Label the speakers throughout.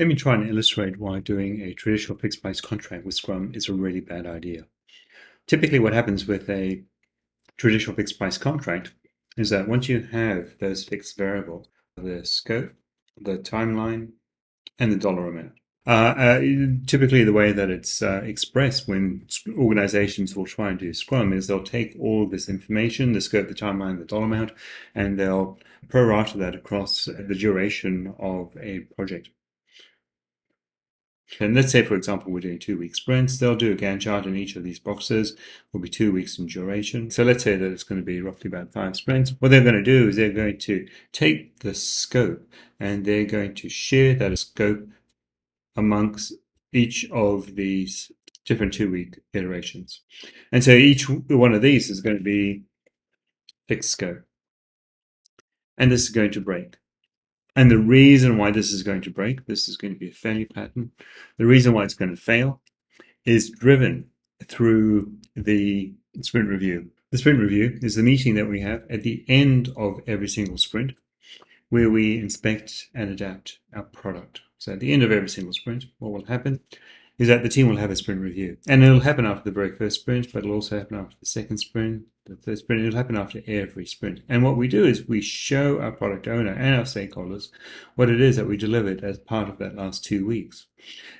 Speaker 1: Let me try and illustrate why doing a traditional fixed price contract with Scrum is a really bad idea. Typically what happens with a traditional fixed price contract is that once you have those fixed variables, the scope, the timeline, and the dollar amount. Typically, the way that it's expressed when organizations will try and do Scrum is they'll take all this information, the scope, the timeline, the dollar amount, and they'll prorata that across the duration of a project. And let's say, for example, we're doing 2-week sprints. They'll do a Gantt chart in each of these boxes. Will be 2 weeks in duration. So let's say that it's going to be roughly about 5 sprints. What they're going to do is they're going to take the scope and they're going to share that scope amongst each of these different 2-week iterations. And so each one of these is going to be fixed scope. And this is going to break. And the reason why this is going to break, this is going to be a failure pattern. The reason why it's going to fail is driven through the sprint review. The sprint review is the meeting that we have at the end of every single sprint where we inspect and adapt our product. So at the end of every single sprint, what will happen is that the team will have a sprint review. And it'll happen after the very first sprint, but it'll also happen after the second sprint, the third sprint. It'll happen after every sprint. And what we do is we show our product owner and our stakeholders what it is that we delivered as part of that last 2 weeks.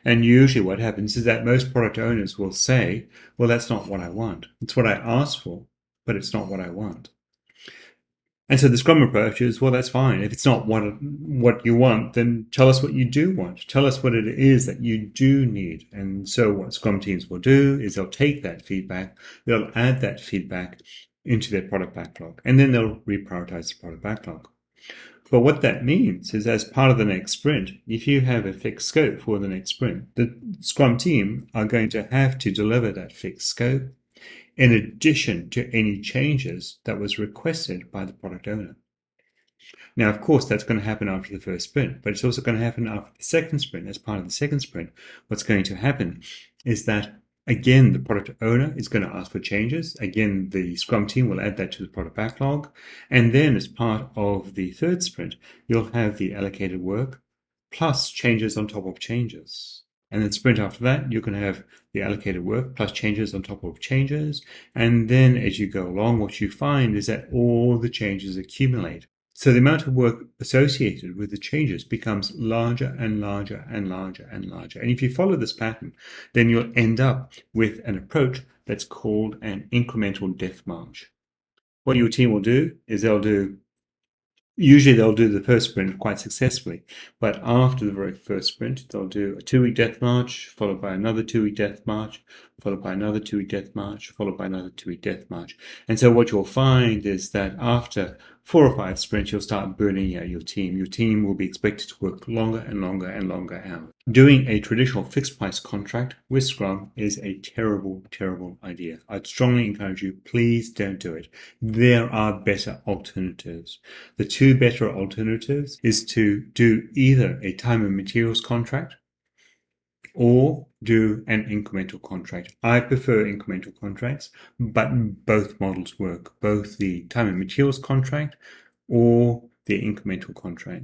Speaker 1: And usually what happens is that most product owners will say, well, that's not what I want. It's what I asked for, but it's not what I want. And so the Scrum approach is, well, that's fine. If it's not what you want, then tell us what you do want. Tell us what it is that you do need. And so what Scrum teams will do is they'll take that feedback, they'll add that feedback into their product backlog, and then they'll reprioritize the product backlog. But what that means is as part of the next sprint, if you have a fixed scope for the next sprint, the Scrum team are going to have to deliver that fixed scope in addition to any changes that was requested by the product owner. Now, of course, that's going to happen after the first sprint, but it's also going to happen after the second sprint. As part of the second sprint, what's going to happen is that, again, the product owner is going to ask for changes. Again, the Scrum team will add that to the product backlog. And then as part of the third sprint, you'll have the allocated work plus changes on top of changes. And then sprint after that, you can have the allocated work plus changes on top of changes. And then as you go along, what you find is that all the changes accumulate. So the amount of work associated with the changes becomes larger and larger and larger and larger. And if you follow this pattern, then you'll end up with an approach that's called an incremental death march. What your team will do is usually they'll do the first sprint quite successfully, but after the very first sprint, they'll do a 2-week death march, followed by another 2-week death march, followed by another 2-week death march, followed by another 2-week death march. And so what you'll find is that after 4 or 5 sprints, you'll start burning out your team. Your team will be expected to work longer and longer and longer hours. Doing a traditional fixed price contract with Scrum is a terrible, terrible idea. I'd strongly encourage you, please don't do it. There are better alternatives. The 2 better alternatives is to do either a time and materials contract or do an incremental contract. I prefer incremental contracts, but both models work, both the time and materials contract or the incremental contract.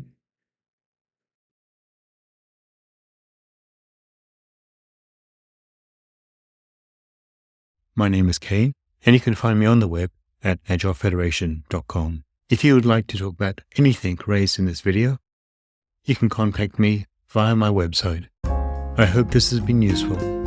Speaker 2: My name is Kane, and you can find me on the web at agilefederation.com. If you would like to talk about anything raised in this video, you can contact me via my website. I hope this has been useful.